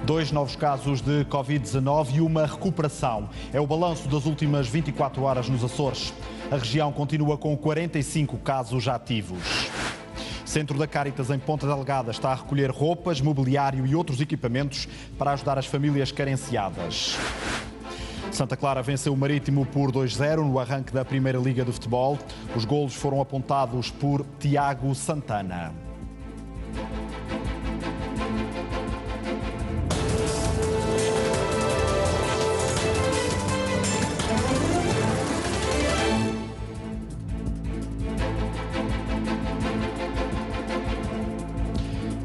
2 novos casos de Covid-19 e uma recuperação. É o balanço das últimas 24 horas nos Açores. A região continua com 45 casos ativos. Centro da Cáritas em Ponta Delgada está a recolher roupas, mobiliário e outros equipamentos para ajudar as famílias carenciadas. Santa Clara venceu o Marítimo por 2-0 no arranque da Primeira Liga de Futebol. Os golos foram apontados por Tiago Santana.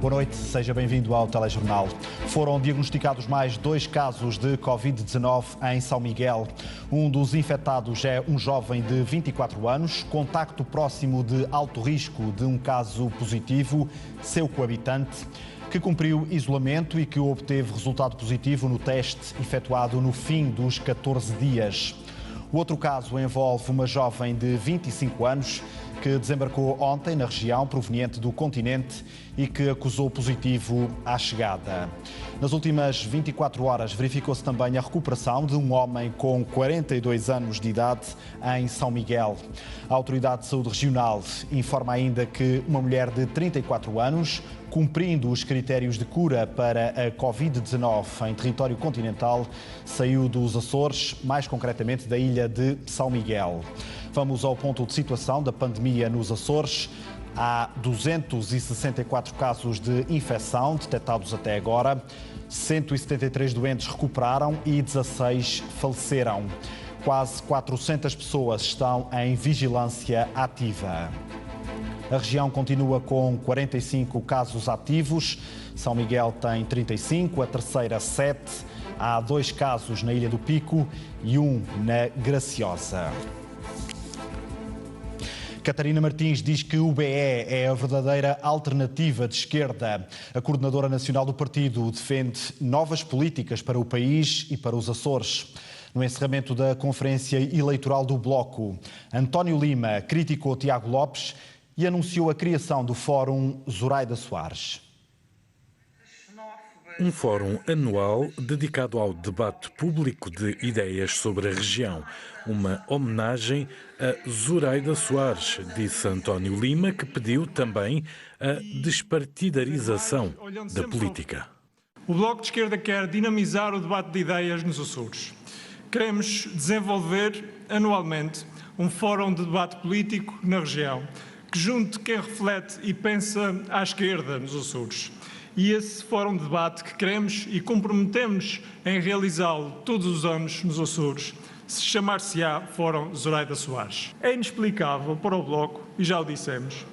Boa noite, seja bem-vindo ao Telejornal. Foram diagnosticados mais 2 casos de Covid-19 em São Miguel. Um dos infectados é um jovem de 24 anos, contacto próximo de alto risco de um caso positivo, seu coabitante, que cumpriu isolamento e que obteve resultado positivo no teste efetuado no fim dos 14 dias. O outro caso envolve uma jovem de 25 anos que desembarcou ontem na região, proveniente do continente, e que acusou positivo à chegada. Nas últimas 24 horas verificou-se também a recuperação de um homem com 42 anos de idade em São Miguel. A Autoridade de Saúde Regional informa ainda que uma mulher de 34 anos, cumprindo os critérios de cura para a Covid-19 em território continental, saiu dos Açores, mais concretamente da ilha de São Miguel. Vamos ao ponto de situação da pandemia nos Açores. Há 264 casos de infecção detectados até agora, 173 doentes recuperaram e 16 faleceram. Quase 400 pessoas estão em vigilância ativa. A região continua com 45 casos ativos, São Miguel tem 35, a Terceira 7, há 2 casos na Ilha do Pico e 1 na Graciosa. Catarina Martins diz que o BE é a verdadeira alternativa de esquerda. A coordenadora nacional do partido defende novas políticas para o país e para os Açores. No encerramento da conferência eleitoral do Bloco, António Lima criticou Tiago Lopes e anunciou a criação do Fórum Zoraida Soares. Um fórum anual dedicado ao debate público de ideias sobre a região. Uma homenagem a Zoraida Soares, disse António Lima, que pediu também a despartidarização da política. O Bloco de Esquerda quer dinamizar o debate de ideias nos Açores. Queremos desenvolver anualmente um fórum de debate político na região, que junte quem reflete e pensa à esquerda nos Açores. E esse fórum de debate que queremos e comprometemos em realizá-lo todos os anos nos Açores, se chamar-se-á Fórum Zoraida Soares. É inexplicável para o Bloco, e já o dissemos,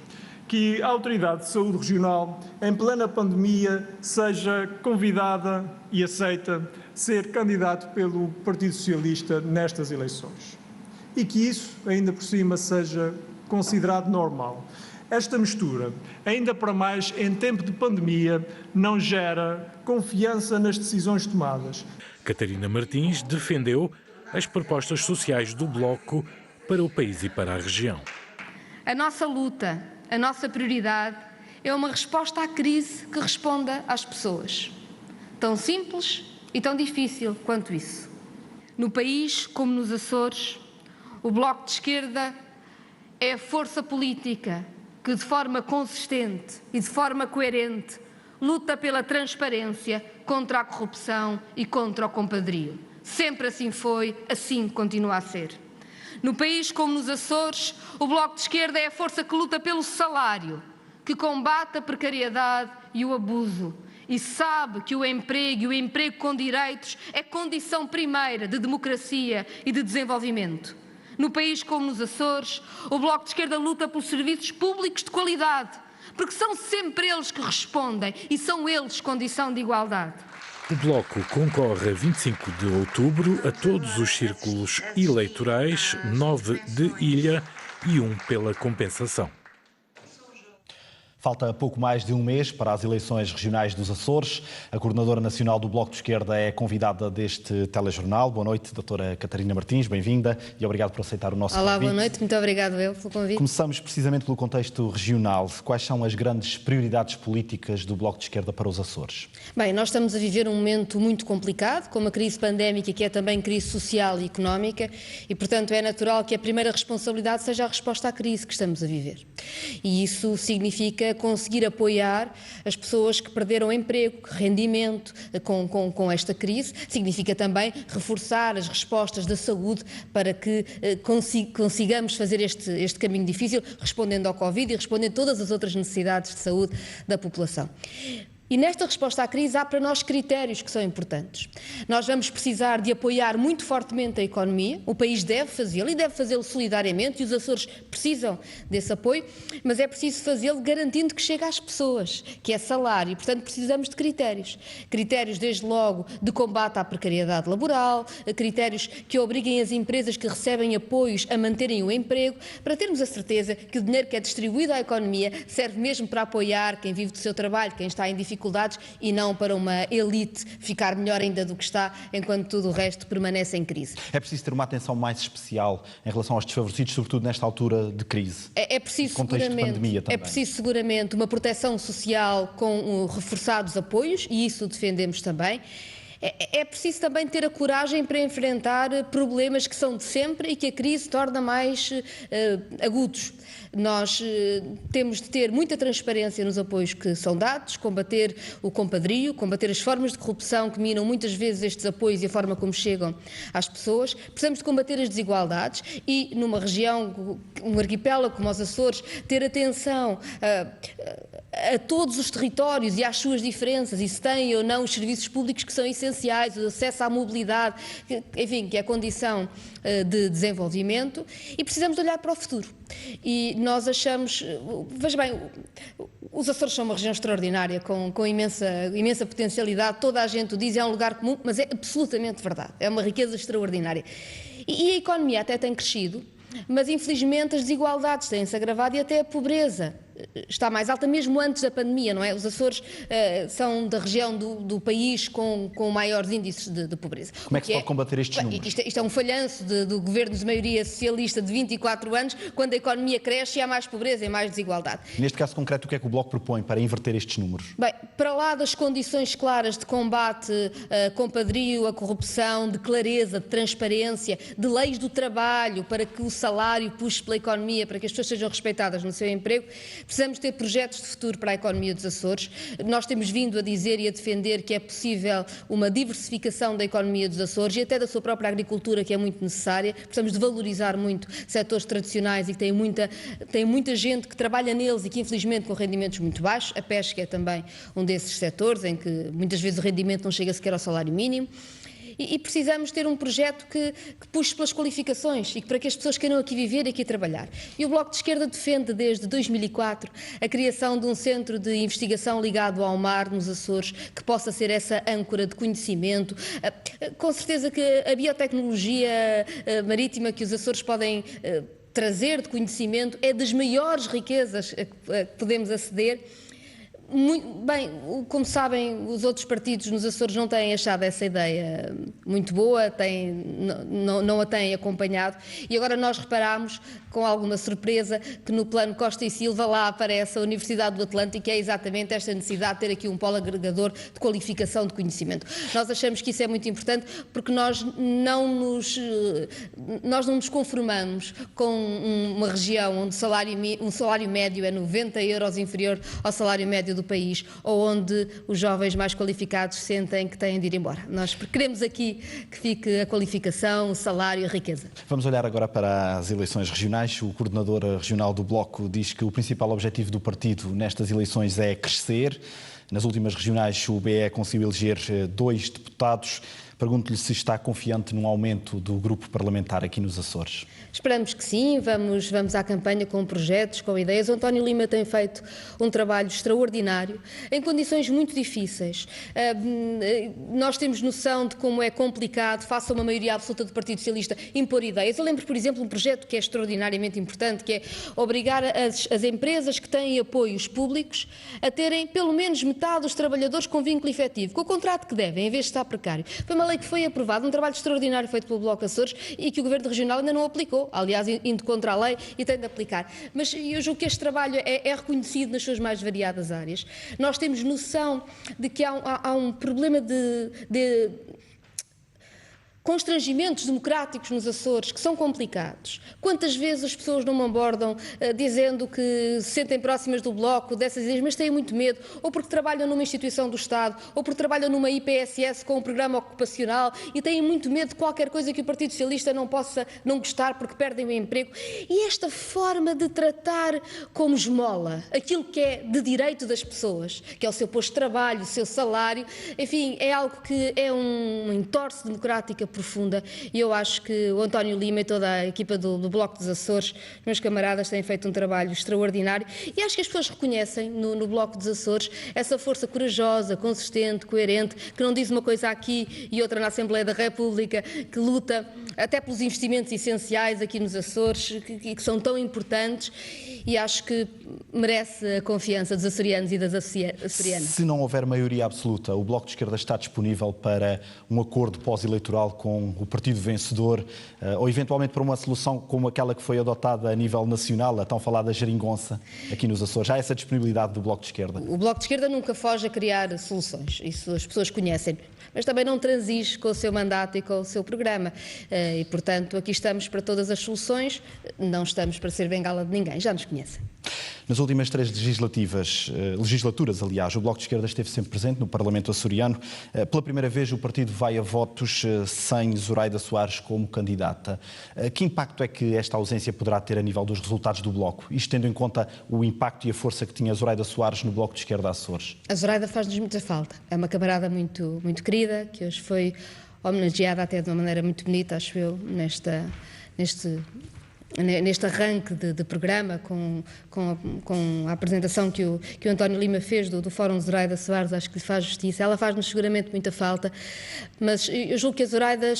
que a Autoridade de Saúde Regional, em plena pandemia, seja convidada e aceita ser candidato pelo Partido Socialista nestas eleições. E que isso, ainda por cima, seja considerado normal. Esta mistura, ainda para mais em tempo de pandemia, não gera confiança nas decisões tomadas. Catarina Martins defendeu as propostas sociais do Bloco para o país e para a região. A nossa luta, a nossa prioridade é uma resposta à crise que responda às pessoas. Tão simples e tão difícil quanto isso. No país, como nos Açores, o Bloco de Esquerda é a força política que de forma consistente e de forma coerente luta pela transparência, contra a corrupção e contra o compadrio. Sempre assim foi, assim continua a ser. No país como nos Açores, o Bloco de Esquerda é a força que luta pelo salário, que combate a precariedade e o abuso e sabe que o emprego e o emprego com direitos é condição primeira de democracia e de desenvolvimento. No país como nos Açores, o Bloco de Esquerda luta pelos serviços públicos de qualidade, porque são sempre eles que respondem e são eles condição de igualdade. O Bloco concorre a 25 de outubro a todos os círculos eleitorais, 9 de Ilha e 1 pela compensação. Falta pouco mais de um mês para as eleições regionais dos Açores. A coordenadora nacional do Bloco de Esquerda é convidada deste telejornal. Boa noite, doutora Catarina Martins, bem-vinda e obrigado por aceitar o nosso convite. Olá, boa noite, muito obrigado pelo convite. Começamos precisamente pelo contexto regional. Quais são as grandes prioridades políticas do Bloco de Esquerda para os Açores? Bem, nós estamos a viver um momento muito complicado, com uma crise pandémica que é também crise social e económica e, portanto, é natural que a primeira responsabilidade seja a resposta à crise que estamos a viver. E isso significa conseguir apoiar as pessoas que perderam emprego, rendimento com esta crise. Significa também reforçar as respostas da saúde para que consigamos fazer este caminho difícil, respondendo ao Covid e respondendo a todas as outras necessidades de saúde da população. E nesta resposta à crise há para nós critérios que são importantes. Nós vamos precisar de apoiar muito fortemente a economia, o país deve fazê-lo e deve fazê-lo solidariamente e os Açores precisam desse apoio, mas é preciso fazê-lo garantindo que chega às pessoas, que é salário, e portanto precisamos de critérios. Critérios desde logo de combate à precariedade laboral, critérios que obriguem as empresas que recebem apoios a manterem o emprego, para termos a certeza que o dinheiro que é distribuído à economia serve mesmo para apoiar quem vive do seu trabalho, quem está em dificuldades, e não para uma elite ficar melhor ainda do que está, enquanto tudo o resto permanece em crise. É preciso ter uma atenção mais especial em relação aos desfavorecidos, sobretudo nesta altura de crise. É preciso contexto de pandemia também. É preciso seguramente uma proteção social com reforçados apoios, e isso defendemos também. É preciso também ter a coragem para enfrentar problemas que são de sempre e que a crise torna mais agudos. Nós temos de ter muita transparência nos apoios que são dados, combater o compadrio, combater as formas de corrupção que minam muitas vezes estes apoios e a forma como chegam às pessoas. Precisamos de combater as desigualdades e, numa região, um arquipélago como os Açores, ter atenção a todos os territórios e às suas diferenças, e se têm ou não os serviços públicos que são essenciais, o acesso à mobilidade, enfim, que é condição de desenvolvimento, e precisamos de olhar para o futuro. E nós achamos, veja bem, os Açores são uma região extraordinária, com imensa potencialidade, toda a gente o diz, é um lugar comum, mas é absolutamente verdade, é uma riqueza extraordinária. E a economia até tem crescido, mas infelizmente as desigualdades têm-se agravado e até a pobreza está mais alta, mesmo antes da pandemia, não é? Os Açores são da região do país com maiores índices de pobreza. Como é que se pode combater estes números? Isto é um falhanço do governo de maioria socialista de 24 anos, quando a economia cresce e há mais pobreza e mais desigualdade. Neste caso concreto, o que é que o Bloco propõe para inverter estes números? Bem, para lá das condições claras de combate a compadrio, a corrupção, de clareza, de transparência, de leis do trabalho, para que o salário puxe pela economia, para que as pessoas sejam respeitadas no seu emprego, precisamos ter projetos de futuro para a economia dos Açores. Nós temos vindo a dizer e a defender que é possível uma diversificação da economia dos Açores e até da sua própria agricultura, que é muito necessária. Precisamos de valorizar muito setores tradicionais e que tem muita gente que trabalha neles e que infelizmente com rendimentos muito baixos. A pesca é também um desses setores em que muitas vezes o rendimento não chega sequer ao salário mínimo. E precisamos ter um projeto que puxe pelas qualificações e para que as pessoas queiram aqui viver e aqui trabalhar. E o Bloco de Esquerda defende desde 2004 a criação de um centro de investigação ligado ao mar nos Açores, que possa ser essa âncora de conhecimento. Com certeza que a biotecnologia marítima que os Açores podem trazer de conhecimento é das maiores riquezas a que podemos aceder. Muito bem, como sabem, os outros partidos nos Açores não têm achado essa ideia muito boa, não a têm acompanhado, e agora nós reparamos, com alguma surpresa, que no plano Costa e Silva lá aparece a Universidade do Atlântico, e é exatamente esta necessidade de ter aqui um polo agregador de qualificação de conhecimento. Nós achamos que isso é muito importante porque nós não nos conformamos com uma região onde um salário médio é 90 euros inferior ao salário médio do país, ou onde os jovens mais qualificados sentem que têm de ir embora. Nós queremos aqui que fique a qualificação, o salário e a riqueza. Vamos olhar agora para as eleições regionais. O coordenador regional do Bloco diz que o principal objetivo do partido nestas eleições é crescer. Nas últimas regionais o BE conseguiu eleger 2 deputados. Pergunto-lhe se está confiante num aumento do grupo parlamentar aqui nos Açores. Esperamos que sim, vamos à campanha com projetos, com ideias. O António Lima tem feito um trabalho extraordinário, em condições muito difíceis. Nós temos noção de como é complicado, face a uma maioria absoluta do Partido Socialista, impor ideias. Eu lembro, por exemplo, um projeto que é extraordinariamente importante, que é obrigar as empresas que têm apoios públicos a terem pelo menos metade dos trabalhadores com vínculo efetivo, com o contrato que devem, em vez de estar precário. Foi uma lei que foi aprovada, um trabalho extraordinário feito pelo Bloco Açores e que o Governo Regional ainda não aplicou. Aliás, indo contra a lei e tem de aplicar. Mas eu julgo que este trabalho é reconhecido nas suas mais variadas áreas. Nós temos noção de que há um problema de constrangimentos democráticos nos Açores que são complicados. Quantas vezes as pessoas não me abordam dizendo que se sentem próximas do Bloco, dessas ideias, mas têm muito medo, ou porque trabalham numa instituição do Estado, ou porque trabalham numa IPSS com um programa ocupacional e têm muito medo de qualquer coisa que o Partido Socialista não possa não gostar porque perdem o emprego. E esta forma de tratar como esmola aquilo que é de direito das pessoas, que é o seu posto de trabalho, o seu salário, enfim, é algo que é uma entorse democrática profunda, e eu acho que o António Lima e toda a equipa do Bloco dos Açores, meus camaradas, têm feito um trabalho extraordinário, e acho que as pessoas reconhecem no Bloco dos Açores essa força corajosa, consistente, coerente, que não diz uma coisa aqui e outra na Assembleia da República, que luta até pelos investimentos essenciais aqui nos Açores, que são tão importantes, e acho que merece a confiança dos açorianos e das açorianas. Se não houver maioria absoluta, o Bloco de Esquerda está disponível para um acordo pós-eleitoral com o partido vencedor, ou eventualmente para uma solução como aquela que foi adotada a nível nacional, a tão falada geringonça aqui nos Açores? Há essa disponibilidade do Bloco de Esquerda? O Bloco de Esquerda nunca foge a criar soluções, isso as pessoas conhecem, mas também não transige com o seu mandato e com o seu programa, e portanto aqui estamos para todas as soluções, não estamos para ser bengala de ninguém, já nos conhecem. Nas últimas 3 legislaturas, aliás, o Bloco de Esquerda esteve sempre presente no Parlamento açoriano. Pela primeira vez o partido vai a votos sem Zoraida Soares como candidata. Que impacto é que esta ausência poderá ter a nível dos resultados do Bloco? Isto tendo em conta o impacto e a força que tinha a Zoraida Soares no Bloco de Esquerda Açores. A Zoraida faz-nos muita falta. É uma camarada muito, muito querida, que hoje foi homenageada até de uma maneira muito bonita, acho eu, neste arranque de programa, com a apresentação que o António Lima fez do Fórum Zoraida Soares, acho que lhe faz justiça. Ela faz-nos seguramente muita falta, mas eu julgo que a Zoraida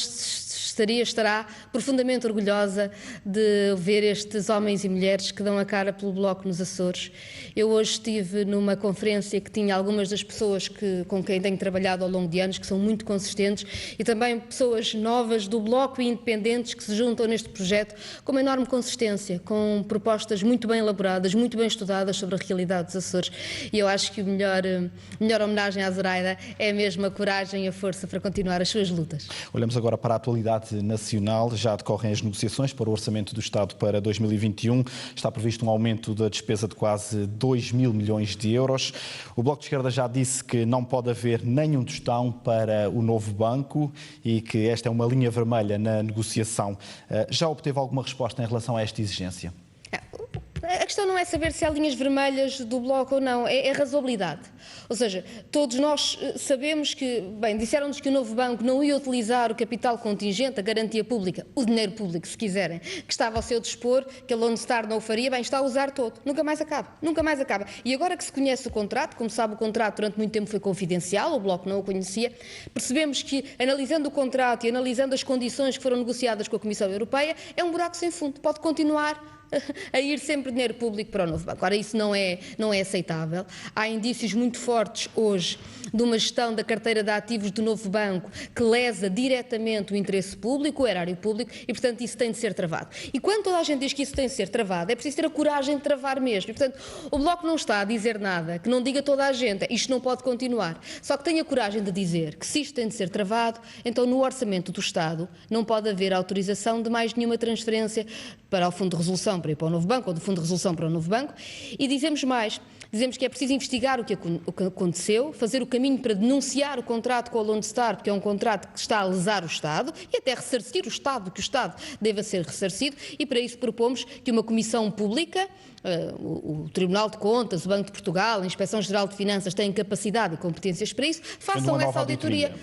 estará profundamente orgulhosa de ver estes homens e mulheres que dão a cara pelo Bloco nos Açores. Eu hoje estive numa conferência que tinha algumas das pessoas com quem tenho trabalhado ao longo de anos, que são muito consistentes, e também pessoas novas do Bloco e independentes que se juntam neste projeto com uma enorme consistência, com propostas muito bem elaboradas, muito bem estudadas sobre a realidade dos Açores. E eu acho que a melhor homenagem à Zoraida é mesmo a coragem e a força para continuar as suas lutas. Olhamos agora para a atualidade nacional. Já decorrem as negociações para o Orçamento do Estado para 2021. Está previsto um aumento da despesa de quase 2 mil milhões de euros. O Bloco de Esquerda já disse que não pode haver nenhum tostão para o novo banco e que esta é uma linha vermelha na negociação. Já obteve alguma resposta em relação a esta exigência? A questão não é saber se há linhas vermelhas do Bloco ou não, é razoabilidade. Ou seja, todos nós sabemos que, disseram-nos que o novo banco não ia utilizar o capital contingente, a garantia pública, o dinheiro público, se quiserem, que estava ao seu dispor, que a Lone Star não o faria, está a usar todo. Nunca mais acaba. E agora que se conhece o contrato, como sabe, o contrato durante muito tempo foi confidencial, o Bloco não o conhecia, percebemos que, analisando o contrato e analisando as condições que foram negociadas com a Comissão Europeia, é um buraco sem fundo, pode continuar a ir sempre dinheiro público para o novo banco. Ora, isso não é aceitável. Há indícios muito fortes hoje de uma gestão da carteira de ativos do novo banco que lesa diretamente o interesse público, o erário público, e, portanto, isso tem de ser travado. E quando toda a gente diz que isso tem de ser travado, é preciso ter a coragem de travar mesmo. E, portanto, o Bloco não está a dizer nada, que não diga toda a gente, isto não pode continuar. Só que tenha a coragem de dizer que se isto tem de ser travado, então no Orçamento do Estado não pode haver autorização de mais nenhuma transferência para o Fundo de Resolução para ir para o novo banco, ou do Fundo de Resolução para o novo banco, e dizemos mais, dizemos que é preciso investigar o que aconteceu, fazer o caminho para denunciar o contrato com a Lone Star, porque é um contrato que está a lesar o Estado, e até ressarcir o Estado, que o Estado deva ser ressarcido, e para isso propomos que uma comissão pública, o Tribunal de Contas, o Banco de Portugal, a Inspeção-Geral de Finanças têm capacidade e competências para isso, façam essa auditoria.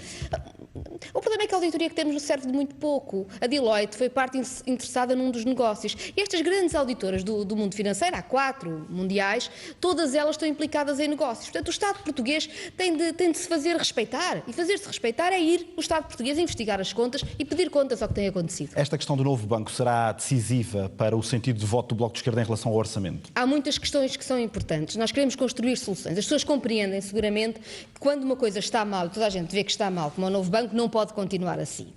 O problema é que a auditoria que temos não serve de muito pouco. A Deloitte foi parte interessada num dos negócios. E estas grandes auditoras do mundo financeiro, há 4 mundiais, todas elas estão implicadas em negócios. Portanto, o Estado português tem de se fazer respeitar. E fazer-se respeitar é ir o Estado português investigar as contas e pedir contas ao que tem acontecido. Esta questão do novo banco será decisiva para o sentido de voto do Bloco de Esquerda em relação ao orçamento? Há muitas questões que são importantes. Nós queremos construir soluções. As pessoas compreendem seguramente que quando uma coisa está mal, e toda a gente vê que está mal, como o novo banco, não pode continuar assim.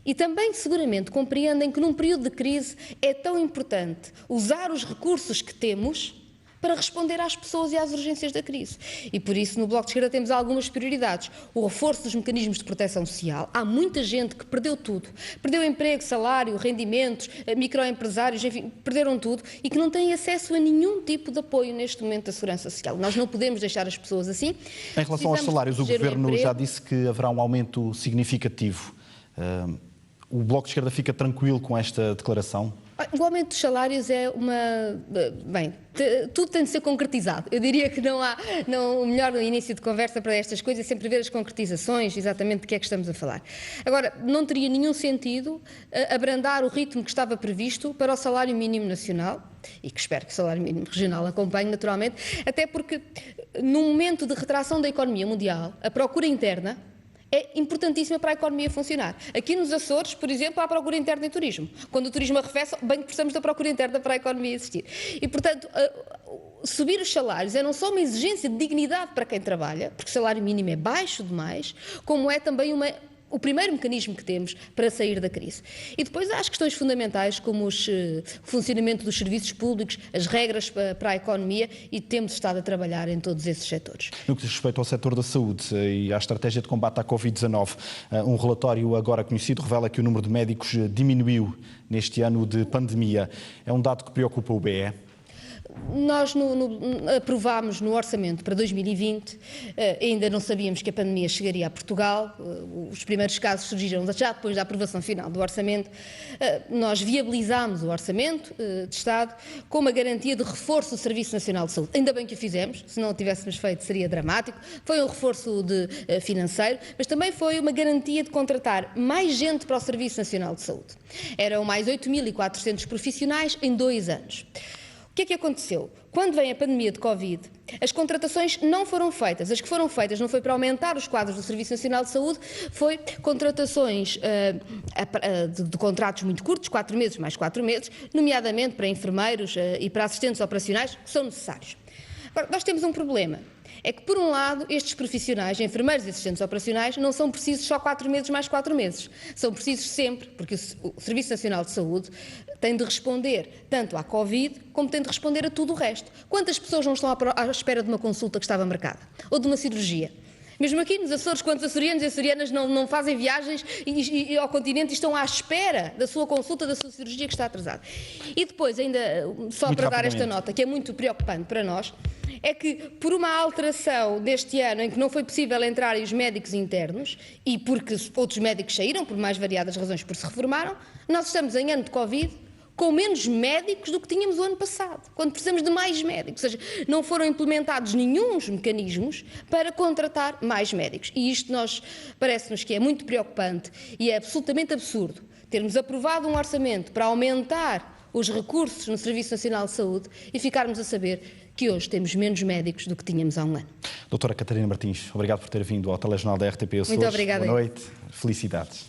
E também seguramente compreendem que num período de crise é tão importante usar os recursos que temos para responder às pessoas e às urgências da crise. E por isso no Bloco de Esquerda temos algumas prioridades. O reforço dos mecanismos de proteção social. Há muita gente que perdeu tudo. Perdeu emprego, salário, rendimentos, microempresários, enfim, perderam tudo e que não têm acesso a nenhum tipo de apoio neste momento da segurança social. Nós não podemos deixar as pessoas assim. Em relação aos salários, o Governo já disse que haverá um aumento significativo. O Bloco de Esquerda fica tranquilo com esta declaração? O aumento dos salários é uma... Bem, tudo tem de ser concretizado. Eu diria que o melhor início de conversa para estas coisas é sempre ver as concretizações, exatamente de que é que estamos a falar. Agora, não teria nenhum sentido abrandar o ritmo que estava previsto para o salário mínimo nacional, e que espero que o salário mínimo regional acompanhe naturalmente, até porque num momento de retração da economia mundial, a procura interna é importantíssima para a economia funcionar. Aqui nos Açores, por exemplo, há procura interna em turismo. Quando o turismo arrefece, bem que precisamos da procura interna para a economia existir. E, portanto, subir os salários é não só uma exigência de dignidade para quem trabalha, porque o salário mínimo é baixo demais, como é também o primeiro mecanismo que temos para sair da crise. E depois há as questões fundamentais, como o funcionamento dos serviços públicos, as regras para a economia, e temos estado a trabalhar em todos esses setores. No que diz respeito ao setor da saúde e à estratégia de combate à Covid-19, um relatório agora conhecido revela que o número de médicos diminuiu neste ano de pandemia. É um dado que preocupa o BE? Nós aprovámos no orçamento para 2020, ainda não sabíamos que a pandemia chegaria a Portugal, os primeiros casos surgiram já depois da aprovação final do orçamento. Nós viabilizámos o orçamento de Estado com uma garantia de reforço do Serviço Nacional de Saúde. Ainda bem que o fizemos, se não o tivéssemos feito seria dramático. Foi um reforço financeiro, mas também foi uma garantia de contratar mais gente para o Serviço Nacional de Saúde. Eram mais 8.400 profissionais em 2 anos. O que é que aconteceu? Quando vem a pandemia de Covid, as contratações não foram feitas. As que foram feitas não foi para aumentar os quadros do Serviço Nacional de Saúde, foi contratações de contratos muito curtos, 4 meses mais 4 meses, nomeadamente para enfermeiros e para assistentes operacionais, que são necessários. Agora, nós temos um problema. É que, por um lado, estes profissionais, enfermeiros e assistentes operacionais, não são precisos só 4 meses mais 4 meses. São precisos sempre, porque o Serviço Nacional de Saúde tem de responder tanto à Covid como tem de responder a tudo o resto. Quantas pessoas não estão à espera de uma consulta que estava marcada? Ou de uma cirurgia? Mesmo aqui nos Açores, quantos açorianos e açorianas não fazem viagens ao continente e estão à espera da sua consulta, da sua cirurgia que está atrasada? E depois, ainda só muito para dar esta nota, que é muito preocupante para nós, é que por uma alteração deste ano em que não foi possível entrarem os médicos internos e porque outros médicos saíram, por mais variadas razões, porque se reformaram, nós estamos em ano de Covid com menos médicos do que tínhamos o ano passado, quando precisamos de mais médicos. Ou seja, não foram implementados nenhuns mecanismos para contratar mais médicos. E isto parece-nos que é muito preocupante e é absolutamente absurdo termos aprovado um orçamento para aumentar os recursos no Serviço Nacional de Saúde e ficarmos a saber que hoje temos menos médicos do que tínhamos há um ano. Doutora Catarina Martins, obrigado por ter vindo ao telejornal da RTP Açores. Muito obrigada. Boa noite, felicidades.